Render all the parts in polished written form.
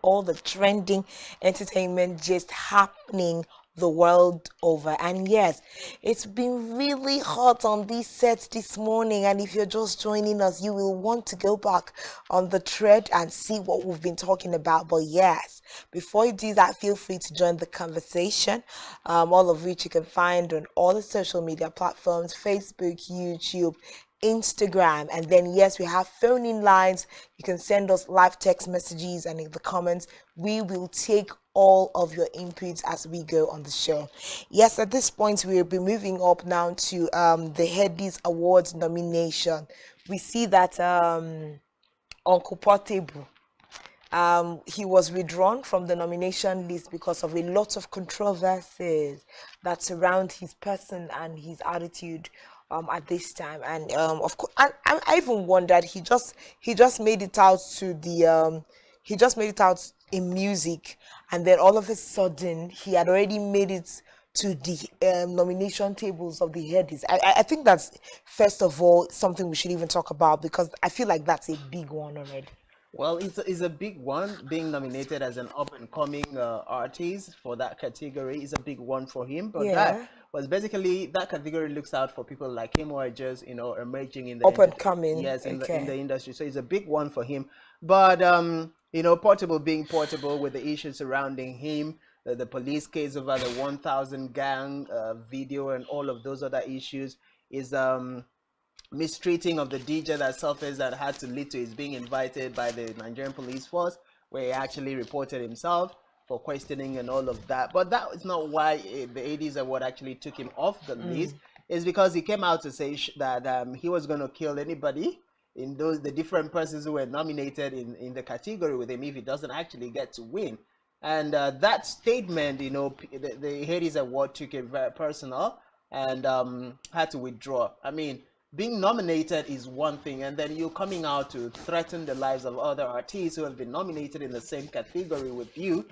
all the trending entertainment just happening the world over. And yes, it's been really hot on these sets this morning, and if you're just joining us, you will want to go back on the thread and see what we've been talking about. But yes, before you do that, feel free to join the conversation, all of which you can find on all the social media platforms: Facebook, YouTube, Instagram. And then yes, we have phone in lines. You can send us live text messages, and in the comments we will take all of your inputs as we go on the show. Yes, at this point we'll be moving up now to the Headies Awards nomination. We see that Uncle Portable, he was withdrawn from the nomination list because of a lot of controversies that surround his person and his attitude at this time. And of course, I even wondered, he just made it out to the he just made it out in music, and then all of a sudden he had already made it to the nomination tables of the Headies. I think that's, first of all, something we should even talk about, because I feel like that's a big one already. Well, it's a big one. Being nominated as an up-and-coming artist for that category is a big one for him. But Yeah, that was basically, that category looks out for people like him who are just, emerging in the up and coming. yes, in the Okay. industry. So it's a big one for him. But Portable being Portable, with the issues surrounding him, the police case over the 1,000 gang video, and all of those other issues, is mistreating of the DJ that surfaced, that had to lead to his being invited by the Nigerian police force, where he actually reported himself for questioning and all of that. But that is not why the Headies Award actually took him off the list. It's because he came out to say that he was going to kill anybody in the different persons who were nominated in the category with him if he doesn't actually get to win. And that statement, the Headies Award took it very personal, and had to withdraw. I mean, being nominated is one thing, and then you coming out to threaten the lives of other artists who have been nominated in the same category with you,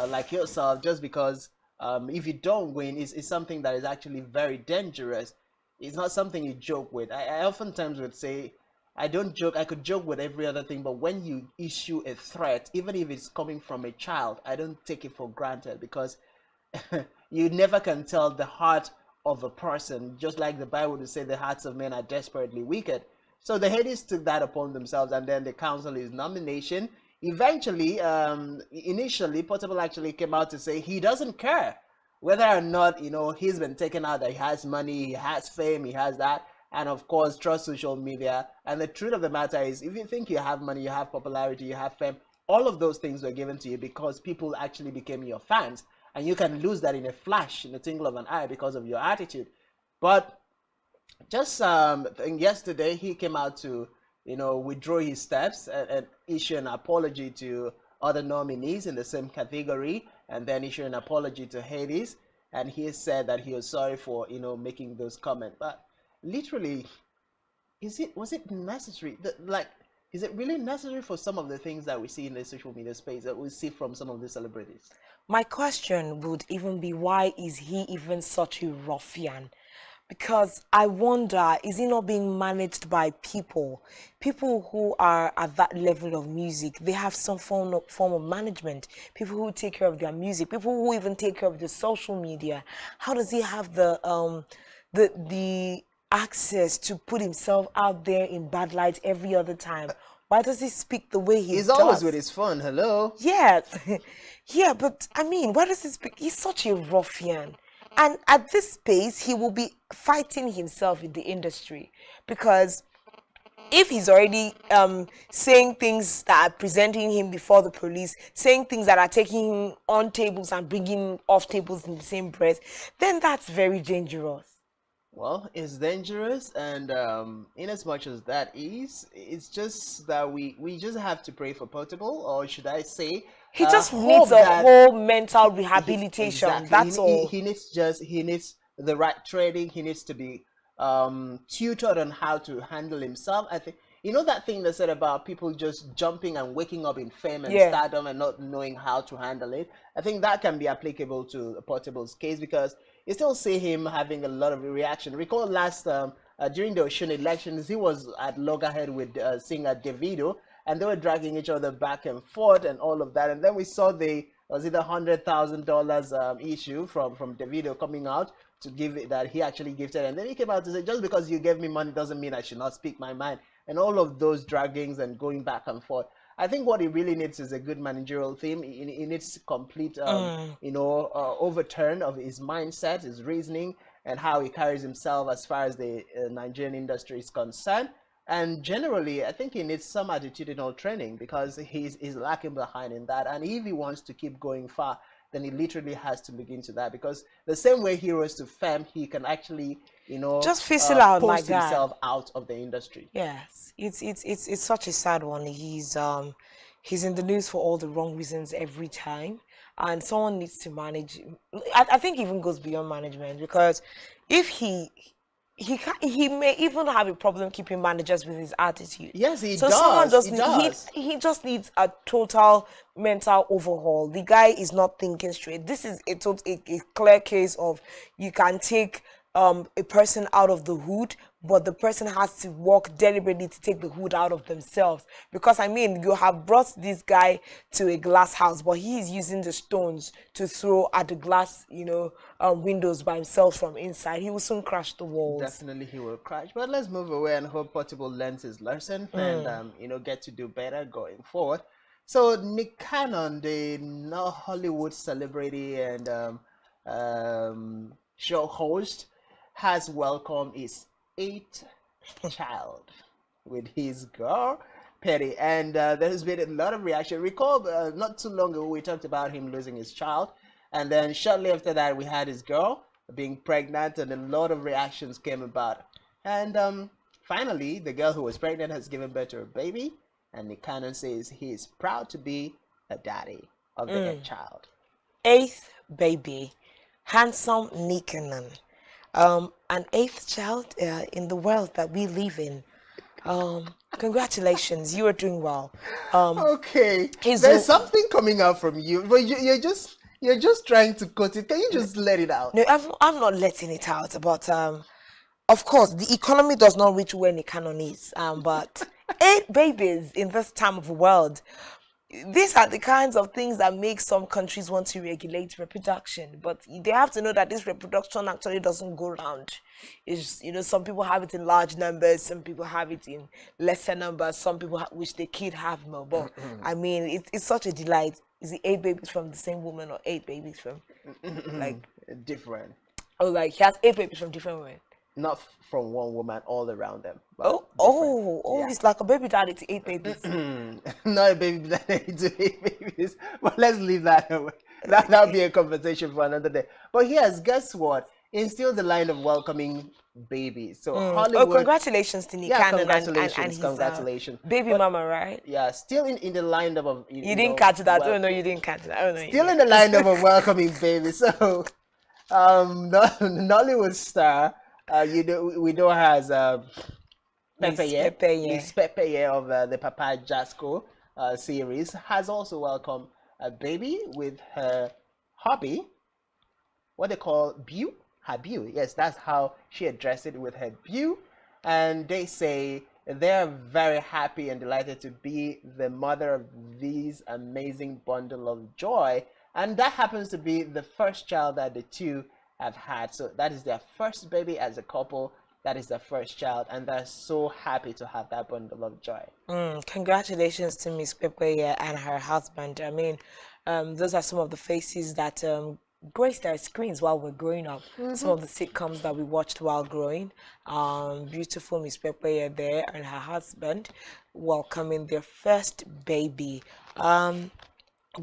like yourself, just because if you don't win, is something that is actually very dangerous. It's not something you joke with. I oftentimes would say, I don't joke. I could joke with every other thing, but when you issue a threat, even if it's coming from a child, I don't take it for granted, because you never can tell the heart of a person. Just like the Bible would say, the hearts of men are desperately wicked. So the Headies took that upon themselves, and then the council his nomination. Eventually, initially, Portable actually came out to say he doesn't care whether or not he's been taken out, that he has money, he has fame, he has that, and of course trust social media. And the truth of the matter is, if you think you have money, you have popularity, you have fame, all of those things were given to you because people actually became your fans, and you can lose that in a flash, in a twinkle of an eye, because of your attitude. But just I think yesterday he came out to withdraw his steps, and issue an apology to other nominees in the same category, and then issue an apology to Hades. And he said that he was sorry for making those comments. But literally, was it necessary? Like, is it really necessary for some of the things that we see in the social media space, that we see from some of the celebrities? My question would even be, why is he even such a ruffian? Because I wonder, is he not being managed by people? People who are at that level of music, they have some form of management. People who take care of their music, people who even take care of the social media. How does he have the access to put himself out there in bad light every other time? Why does he speak the way he He's always with does? his phone. Hello. Yeah, yeah, but I mean, why does he speak? He's such a ruffian. And at this pace, he will be fighting himself in the industry, because if he's already saying things that are presenting him before the police, saying things that are taking him on tables and bringing him off tables in the same breath, then that's very dangerous. Well, it's dangerous, and in as much as that is, it's just that we just have to pray for Portable, or should I say, He just needs hope a that whole mental rehabilitation. exactly, That's all. he needs the right training. He needs to be tutored on how to handle himself. I think that thing that said about people just jumping and waking up in fame and Yeah. stardom and not knowing how to handle it. I think that can be applicable to Portable's case, because you still see him having a lot of reaction. Recall last during the Oshun elections, he was at loggerhead with singer Davido, and they were dragging each other back and forth and all of that. And then we saw the was it $100,000 issue from Davido coming out to give it that he actually gifted, and then he came out to say, just because you gave me money doesn't mean I should not speak my mind, and all of those draggings and going back and forth. I think what he really needs is a good managerial team. He needs complete, overturn of his mindset, his reasoning, and how he carries himself as far as the Nigerian industry is concerned. And generally, I think he needs some attitudinal training because he's lacking behind in that. And if he wants to keep going far, then he literally has to look into that, because the same way he rose to fame, he can actually, just fizzle out, my post guy. himself out of the industry. Yes, it's such a sad one. He's in the news for all the wrong reasons every time, and someone needs to manage. I think it even goes beyond management, because if he may even have a problem keeping managers with his attitude. Yes, he So does. someone just He need, does. he just needs a total mental overhaul. The guy is not thinking straight. This is a clear case of you can take a person out of the hood, but the person has to work deliberately to take the hood out of themselves. Because I mean, you have brought this guy to a glass house, but he is using the stones to throw at the glass, windows by himself from inside. He will soon crash the walls. Definitely he will crash. But let's move away and hope Portable learns his lesson and get to do better going forward. So Nick Cannon, the Hollywood celebrity and show host, has welcomed his eighth child with his girl Pepi, and there has been a lot of reaction. Recall not too long ago we talked about him losing his child, and then shortly after that we had his girl being pregnant, and a lot of reactions came about. And finally, the girl who was pregnant has given birth to a baby, and Nick Cannon says he is proud to be a daddy of the eighth child. Eighth baby, handsome Nick Cannon. An eighth child in the world that we live in. Congratulations, you are doing well. Okay, there's something coming out from you, but you're just trying to cut it. Can you just let it out? No, I'm not letting it out. But of course, the economy does not reach where Nick Cannon is. But 8 babies in this time of the world. These are the kinds of things that make some countries want to regulate reproduction, but they have to know that this reproduction actually doesn't go round. It's, some people have it in large numbers, some people have it in lesser numbers, some people wish the kid have more. But I mean, it's such a delight. Is it 8 babies from the same woman or 8 babies from different? Oh, like he has 8 babies from different women. Not from one woman, all around them. Yeah. He's like a baby daddy to 8 babies. Not a baby daddy to 8 babies. But let's leave that away. That'll be a conversation for another day. But yes, guess what? It's still the line of welcoming babies. So Hollywood. Oh, congratulations to Nick Cannon congratulations, and his congratulations. Baby mama, right? Yeah, still in the line of you didn't catch that. Oh no, you didn't catch that. Oh no. Still in the line of welcoming babies. So Nollywood star. We know has Pepi, Miss Pepi of the Papa Jasco series, has also welcomed a baby with her hubby, what they call beau, her beau. Yes, that's how she addressed it, with her beau. And they say they're very happy and delighted to be the mother of these amazing bundle of joy. And that happens to be the first child that the two have had. So that is their first baby as a couple. That is their first child, and they're so happy to have that bundle of joy. Congratulations to Miss Pepi and her husband. I mean, those are some of the faces that graced our screens while we're growing up. Some of the sitcoms that we watched while growing. Beautiful Miss Pepi there and her husband welcoming their first baby.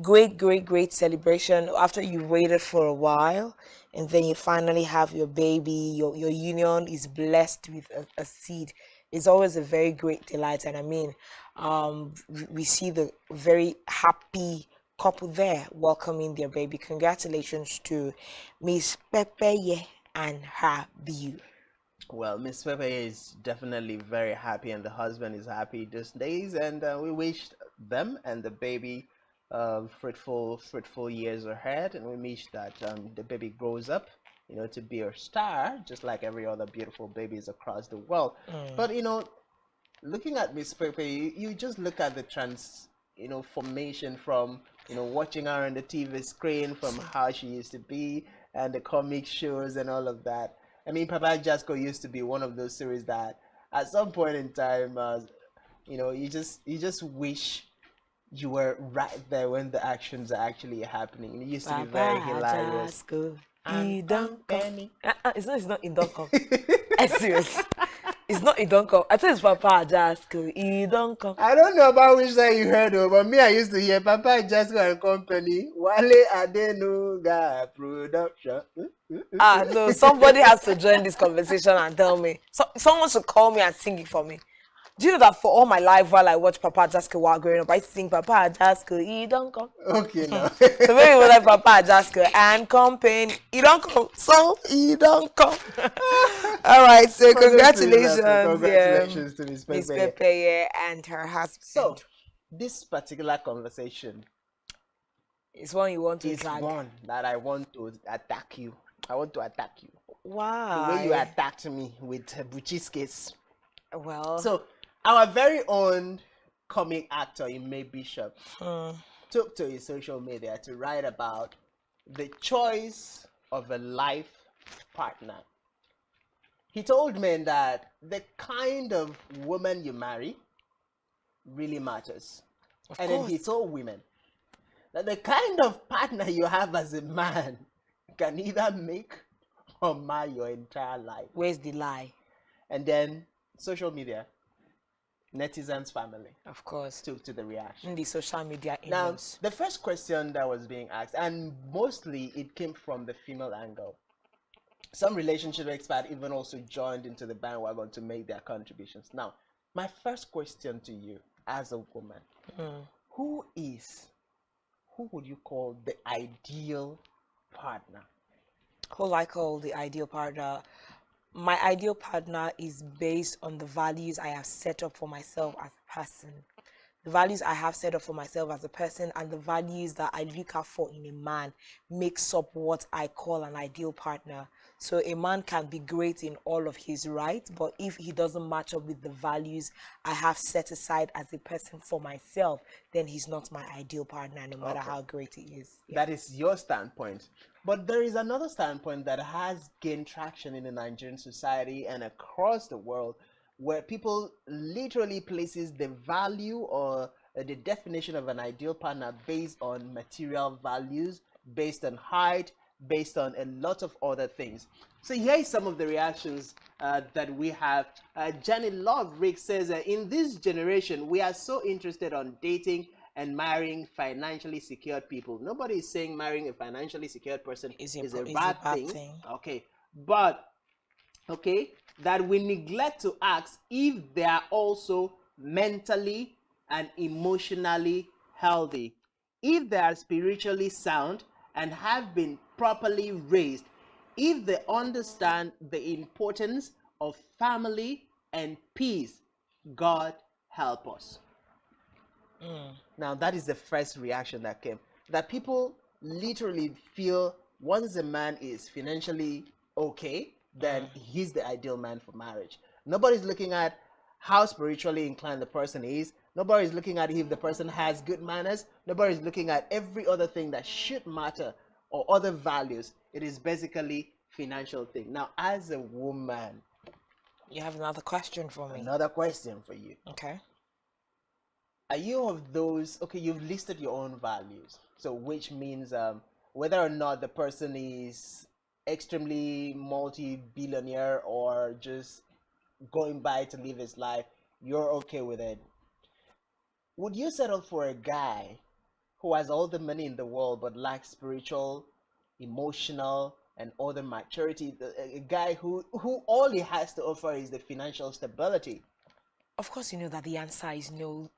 Great celebration after you waited for a while, and then you finally have your baby. Your union is blessed with a seed. It's always a very great delight, and I mean, we see the very happy couple there welcoming their baby. Congratulations to Miss Pepi and her beau. Well, Miss Pepi is definitely very happy, and the husband is happy these days, and we wish them and the baby fruitful years ahead, and we wish that the baby grows up, to be a star, just like every other beautiful babies across the world. But looking at Miss Pepe, you just look at the formation from, watching her on the TV screen, from how she used to be, and the comic shows and all of that. I mean, Papa Jasco used to be one of those series that, at some point in time, you just wish you were right there when the actions are actually happening. It used to be very Papa hilarious. Jasco, And he don't come. company. It's not, he don't come. Serious. It's not, he don't come. I think it's Papa Jasco, he don't come. I don't know about which side you heard of, but me, I used to hear Papa Jasco and Company, Wale Adenuga Production. No, somebody has to join this conversation and tell me. Someone should call me and sing it for me. Do you know that for all my life while I watch Papa Jasco while growing up, I used to sing Papa Jasco, he don't come. Okay, now. So maybe we're like Papa Jasco and company, he don't come. So he don't come. All right, so congratulations, Congratulations to Miss Miss Pepe. Pepe and her husband. So, this particular conversation It's one you want to is drag. one that I want to attack you. I want to attack you. Why? The way you attacked me with Buchi's case. Well, So, our very own comic actor, May Bishop, took to his social media to write about the choice of a life partner. He told men that the kind of woman you marry really matters. And then he told women that the kind of partner you have as a man can either make or mar your entire life. Where's the lie? And then social media, netizens' family, of course, took to the reaction. In the social media Now, the first question that was being asked, and mostly it came from the female angle. Some relationship experts even also joined into the bandwagon to make their contributions. Now, my first question to you as a woman, who would you call the ideal partner? Who I call the ideal partner? My ideal partner is based on the values I have set up for myself as a person. The values I have set up for myself as a person and the values that I look out for in a man makes up what I call an ideal partner. So a man can be great in all of his rights, but if he doesn't match up with the values I have set aside as a person for myself, then he's not my ideal partner, no matter how great he is. Yeah. That is your standpoint. But there is another standpoint that has gained traction in the Nigerian society and across the world, where people literally places the value or the definition of an ideal partner based on material values, based on height, based on a lot of other things. So here is some of the reactions that we have. Janet Love Rick says, in this generation, we are so interested on dating and marrying financially secured people. Nobody is saying marrying a financially secured person is a bad thing. Okay, but that we neglect to ask if they are also mentally and emotionally healthy, if they are spiritually sound and have been properly raised, if they understand the importance of family and peace. God help us. Now, that is the first reaction that came. That people literally feel once a man is financially okay, then he's the ideal man for marriage. Nobody's looking at how spiritually inclined the person is. Nobody's looking at if the person has good manners. Nobody's looking at every other thing that should matter or other values. It is basically financial thing. Now, as a woman, you have another question for me. Another question for you. Okay. Are you of those, you've listed your own values, so which means whether or not the person is extremely multi-billionaire or just going by to live his life, you're okay with it. Would you settle for a guy who has all the money in the world but lacks spiritual, emotional, and other maturity? A guy who all he has to offer is the financial stability. Of course, you know that the answer is no.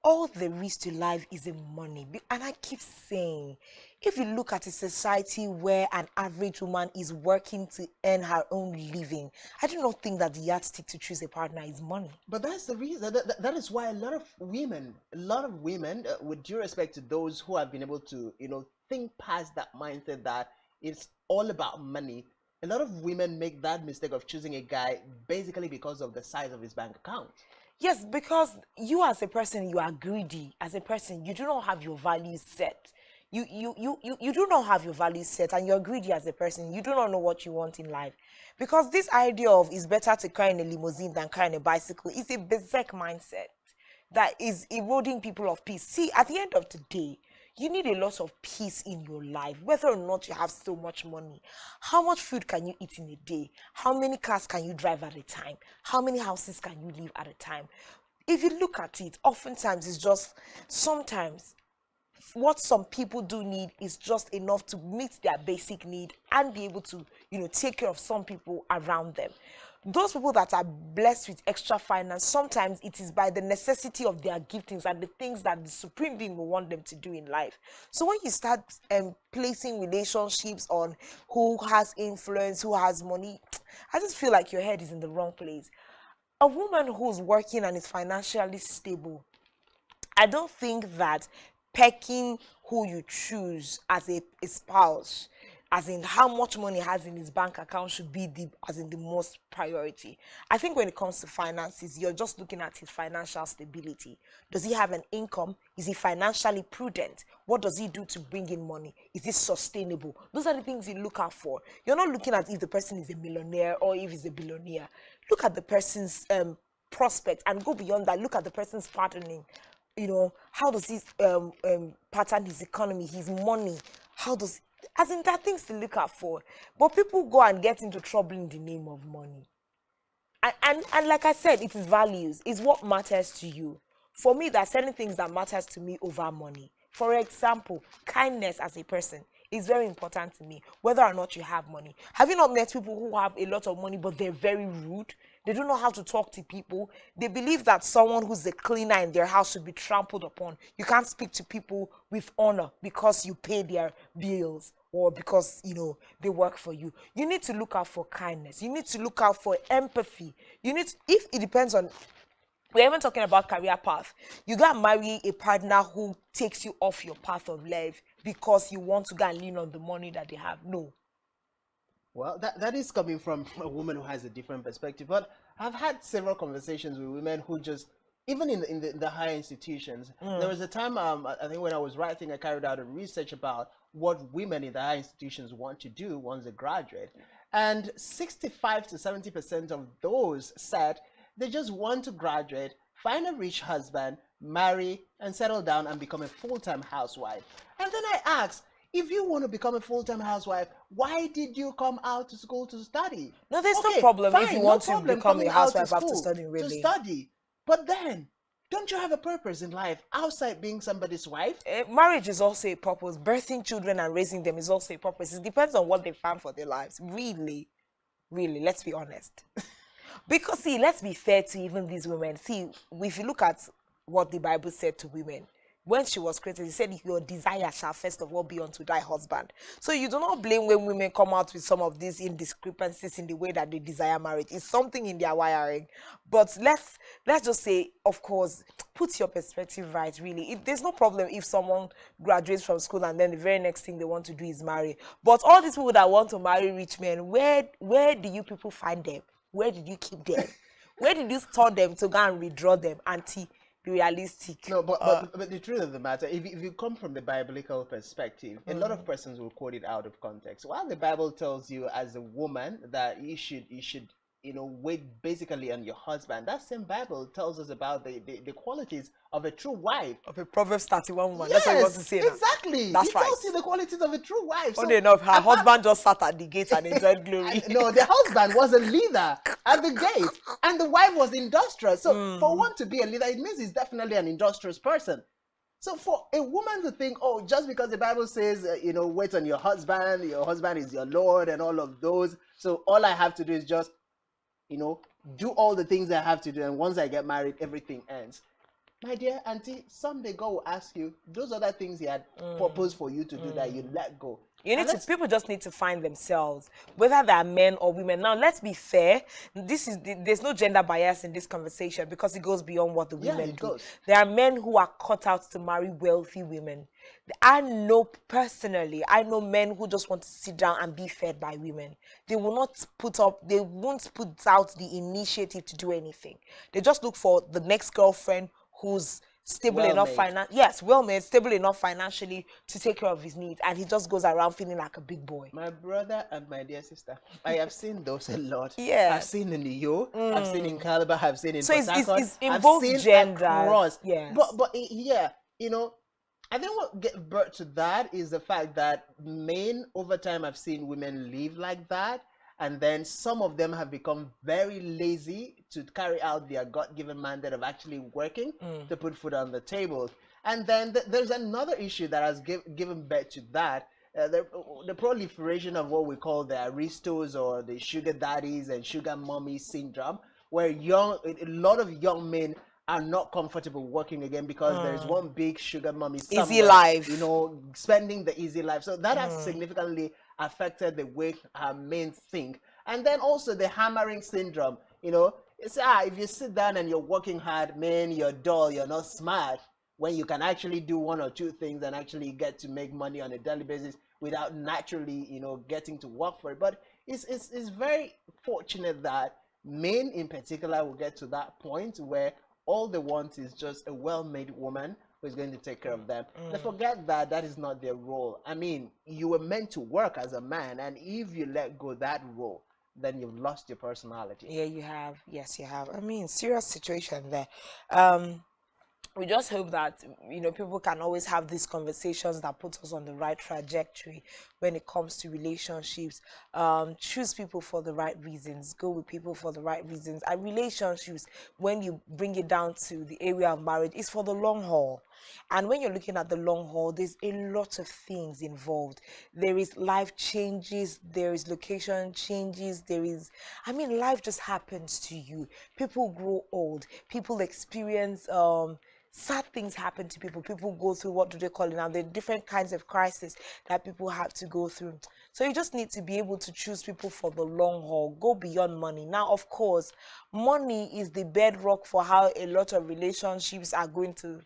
All there is to life is in money. And I keep saying, if you look at a society where an average woman is working to earn her own living, I do not think that the yardstick to choose a partner is money. But that's the reason. That is why a lot of women, with due respect to those who have been able to, think past that mindset that it's all about money, a lot of women make that mistake of choosing a guy basically because of the size of his bank account. Yes, because you as a person, you are greedy. As a person, you do not have your values set. You do not have your values set, and you're greedy as a person. You do not know what you want in life. Because this idea of it's better to cry in a limousine than cry in a bicycle is a berserk mindset that is eroding people of peace. See, at the end of the day, you need a lot of peace in your life, whether or not you have so much money. How much food can you eat in a day? How many cars can you drive at a time? How many houses can you live at a time? If you look at it, oftentimes it's just sometimes what some people do need is just enough to meet their basic need and be able to, take care of some people around them. Those people that are blessed with extra finance, sometimes it is by the necessity of their giftings and the things that the supreme being will want them to do in life. So when you start placing relationships on who has influence, who has money, I just feel like your head is in the wrong place. A woman who's working and is financially stable, I don't think that picking who you choose as a spouse, as in how much money he has in his bank account, should be the most priority. I think when it comes to finances, you're just looking at his financial stability. Does he have an income? Is he financially prudent? What does he do to bring in money? Is it sustainable? Those are the things you look out for. You're not looking at if the person is a millionaire or if he's a billionaire. Look at the person's prospect and go beyond that. Look at the person's patterning. How does he pattern his economy, his money? How does, as in, there are things to look out for. But people go and get into trouble in the name of money. And like I said, it is values, it's what matters to you. For me, there are certain things that matters to me over money. For example, kindness as a person is very important to me, whether or not you have money. Have you not met people who have a lot of money, but they're very rude? They don't know how to talk to people. They believe that someone who's a cleaner in their house should be trampled upon. You can't speak to people with honor because you pay their bills or because, they work for you. You need to look out for kindness. You need to look out for empathy. If it depends on, we're even talking about career path. You gotta marry a partner who takes you off your path of life because you want to go and lean on the money that they have. No. Well, that is coming from a woman who has a different perspective. But I've had several conversations with women who just, even in the higher institutions, there was a time, I think when I was writing, I carried out a research about what women in the higher institutions want to do once they graduate. And 65 to 70% of those said they just want to graduate, find a rich husband, marry, and settle down and become a full-time housewife. And then I asked, if you want to become a full-time housewife, why did you come out to school to study? No, there's no problem fine, if you want no to become a housewife after school studying, really. to study. But then, don't you have a purpose in life outside being somebody's wife? Marriage is also a purpose. Birthing children and raising them is also a purpose. It depends on what they found for their lives. Really, really, let's be honest. Because, see, let's be fair to even these women. See, if you look at what the Bible said to women, when she was created, he said, your desire shall first of all be unto thy husband. So you do not blame when women come out with some of these indiscrepancies in the way that they desire marriage. It's something in their wiring. But let's just say, of course, put your perspective right, really. There's no problem if someone graduates from school and then the very next thing they want to do is marry. But all these people that want to marry rich men, where do you people find them? Where did you keep them? Where did you store them to go and withdraw them? Auntie, be realistic. No, but the truth of the matter, if you come from the biblical perspective, a lot of persons will quote it out of context. While the Bible tells you as a woman that you should wait basically on your husband, that same Bible tells us about the qualities of a true wife. Of a Proverbs 31 woman. Yes, that's what you want to say now. Exactly. That's it right. tells you the qualities of a true wife. Funny enough, her husband just sat at the gate and enjoyed glory. No, the husband was a leader at the gate, and the wife was industrious. So for one to be a leader, it means he's definitely an industrious person. So for a woman to think, oh, just because the Bible says, wait on your husband is your Lord and all of those, so all I have to do is just, do all the things I have to do, and once I get married, everything ends. My dear auntie, someday God will ask you those other things he had purposed for you to do that you let go. People just need to find themselves, whether they are men or women. Now, let's be fair. There's no gender bias in this conversation because it goes beyond what the women do. There are men who are cut out to marry wealthy women. I know personally, I know men who just want to sit down and be fed by women. They will not they won't put out the initiative to do anything. They just look for the next girlfriend who's stable Well enough made. well made, stable enough financially to take care of his needs, and he just goes around feeling like a big boy. My brother and my dear sister, I have seen those a lot. I've Yeah. seen in the U, I've seen in Calabar, I've seen in So Port Harcourt, it's in I've both seen genders. across. Yes. Yeah, you know, I think what gets brought to that is the fact that men over time I've seen women live like that, and then some of them have become very lazy to carry out their God-given mandate of actually working to put food on the table. And then there's another issue that has given birth to that. The proliferation of what we call the aristos or the sugar daddies and sugar mommy syndrome, where a lot of young men are not comfortable working again because there's one big sugar mommy Easy somewhere, life. spending the easy life. So that has significantly affected the way men think. And then also the hammering syndrome, it's if you sit down and you're working hard, man, you're dull, you're not smart, when you can actually do one or two things and actually get to make money on a daily basis without naturally, getting to work for it. But it's very fortunate that men in particular will get to that point where all they want is just a well-made woman who is going to take care of them. They forget that that is not their role. I mean, you were meant to work as a man, and if you let go that role, then you've lost your personality. Yeah, you have. Yes, you have. I mean, serious situation there. Um, we just hope that people can always have these conversations that put us on the right trajectory when it comes to relationships. Choose people for the right reasons, go with people for the right reasons. And relationships, when you bring it down to the area of marriage, is for the long haul. And when you're looking at the long haul, there's a lot of things involved. There is life changes, there is location changes, life just happens to you. People grow old, people experience sad things happen to people. People go through, what do they call it now? The different kinds of crisis that people have to go through. So you just need to be able to choose people for the long haul. Go beyond money. Now, of course, money is the bedrock for how a lot of relationships are going to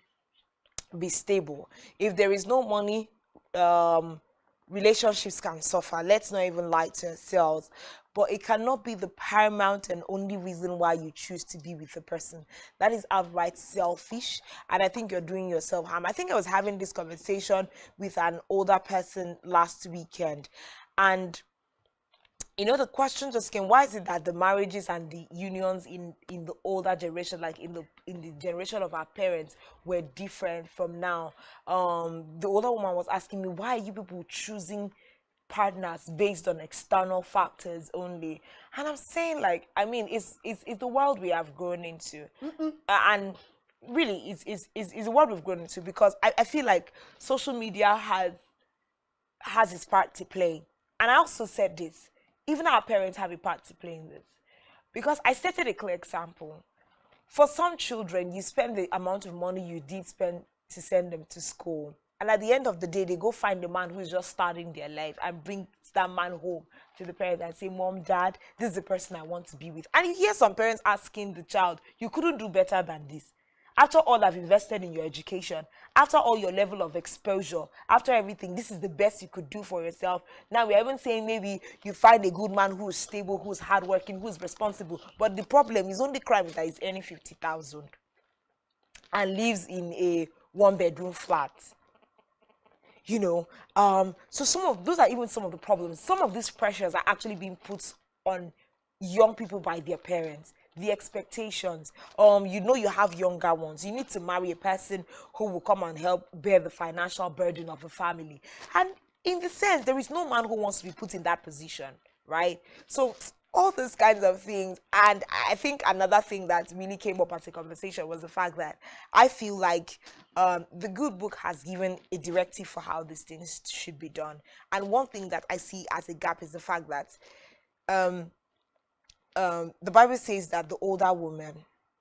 be stable. If there is no money, relationships can suffer. Let's not even lie to ourselves. But it cannot be the paramount and only reason why you choose to be with a person. That is outright selfish, and I think you're doing yourself harm. I think I was having this conversation with an older person last weekend, and the question just came: why is it that the marriages and the unions in the older generation, like in the generation of our parents, were different from now? The older woman was asking me, why are you people choosing partners based on external factors only? And I'm saying, like, I mean, it's the world we have grown into. And really it's the world we've grown into, because I feel like social media has its part to play. And I also said this: even our parents have a part to play in this. Because I stated a clear example. For some children, you spend the amount of money you did spend to send them to school. And at the end of the day, they go find a man who is just starting their life and bring that man home to the parents and say, Mom, Dad, this is the person I want to be with. And you hear some parents asking the child, you couldn't do better than this. After all I've invested in your education, after all your level of exposure, after everything, this is the best you could do for yourself. Now we're even saying maybe you find a good man who's stable, who's hardworking, who's responsible. But the problem is only crime that he's earning 50,000 and lives in a one-bedroom flat. So some of those are even some of the problems. Some of these pressures are actually being put on young people by their parents. The expectations, you have younger ones, you need to marry a person who will come and help bear the financial burden of a family. And in the sense, there is no man who wants to be put in that position, right? So all those kinds of things. And I think another thing that really came up as a conversation was the fact that I feel like the good book has given a directive for how these things should be done. And one thing that I see as a gap is the fact that the Bible says that the older women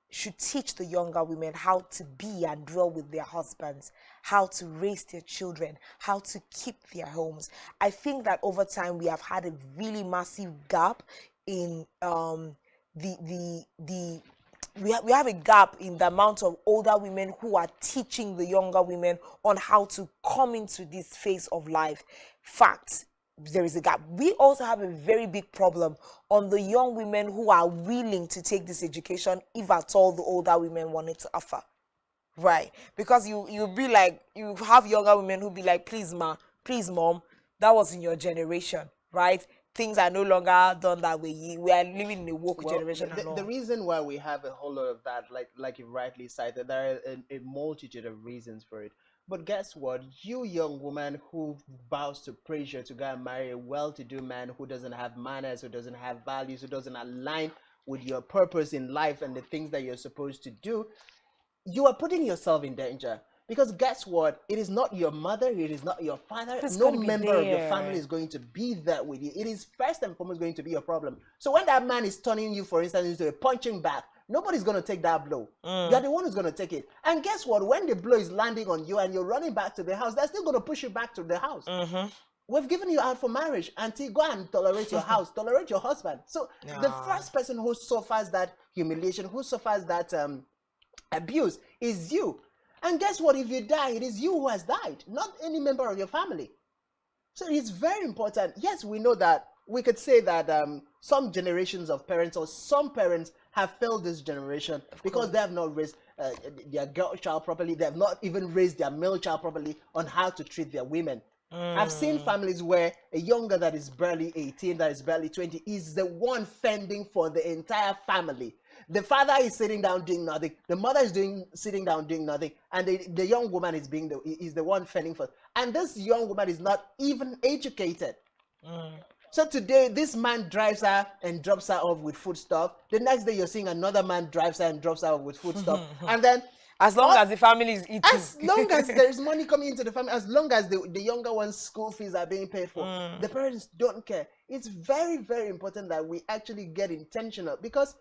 should teach the younger women how to be and dwell with their husbands, how to raise their children, how to keep their homes. I think that over time we have had a really massive gap in the we have a gap in the amount of older women who are teaching the younger women on how to come into this phase of life. Fact, there is a gap. We also have a very big problem on the young women who are willing to take this education, if at all the older women wanted to offer. Right? Because you'll be like, you have younger women who be like, please please mom, that was in your generation, right? Things are no longer done that way. We are living in a woke generation and all. The reason why we have a whole lot of that, like you rightly cited, there are a multitude of reasons for it. But guess what? You young woman who bows to pressure to go and marry a well-to-do man who doesn't have manners, who doesn't have values, who doesn't align with your purpose in life and the things that you're supposed to do, you are putting yourself in danger. Because guess what? It is not your mother, it is not your father, no member of your family is going to be there with you. It is first and foremost going to be your problem. So when that man is turning you, for instance, into a punching bag, nobody's going to take that blow. You're the one who's going to take it. And guess what? When the blow is landing on you and you're running back to the house, they're still going to push you back to the house. We've given you out for marriage. Auntie, go and tolerate your house, tolerate your husband. So the first person who suffers that humiliation, who suffers that abuse is you. And guess what? If you die, it is you who has died, not any member of your family. So it's very important. Yes, we know that we could say that some generations of parents or some parents have failed this generation because they have not raised their girl child properly. They have not even raised their male child properly on how to treat their women. I've seen families where a younger that is barely 18, that is barely 20, is the one fending for the entire family. The father is sitting down doing nothing. The mother is sitting down doing nothing, and the young woman is the one fending for. And this young woman is not even educated. So today, this man drives her and drops her off with foodstuff. The next day, you're seeing another man drives her and drops her off with foodstuff. And then, as long as the family is eating, as long as there is money coming into the family, as long as the younger one's school fees are being paid for, the parents don't care. It's very, very important that we actually get intentional, because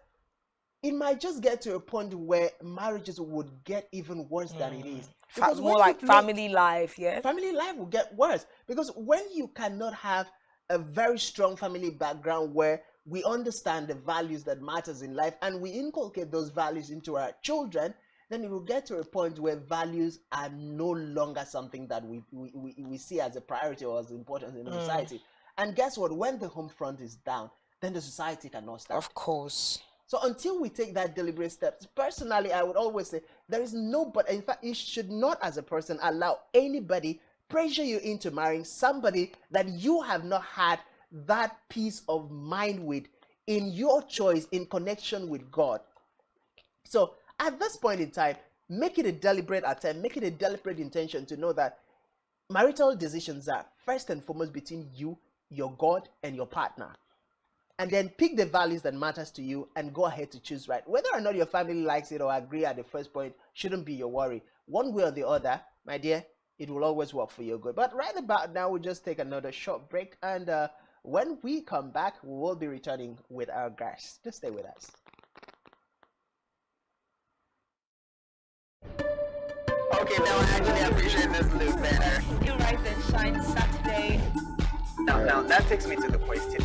it might just get to a point where marriages would get even worse than it is. Because more like family life, yeah? Family life will get worse. Because when you cannot have a very strong family background where we understand the values that matters in life and we inculcate those values into our children, then it will get to a point where values are no longer something that we see as a priority or as important in the society. And guess what? When the home front is down, then the society cannot stand. Of course. So until we take that deliberate steps, personally, I would always say there is in fact, you should not as a person allow anybody pressure you into marrying somebody that you have not had that peace of mind with in your choice, in connection with God. So at this point in time, make it a deliberate attempt, make it a deliberate intention to know that marital decisions are first and foremost between you, your God, and your partner. And then pick the values that matters to you and go ahead to choose right. Whether or not your family likes it or agree at the first point shouldn't be your worry. One way or the other, my dear, it will always work for your good. But right about now, we'll just take another short break. And when we come back, we will be returning with our guests. Just stay with us. Okay, now I actually appreciate this look better. You Rise and Shine Saturday. Now that takes me to the question.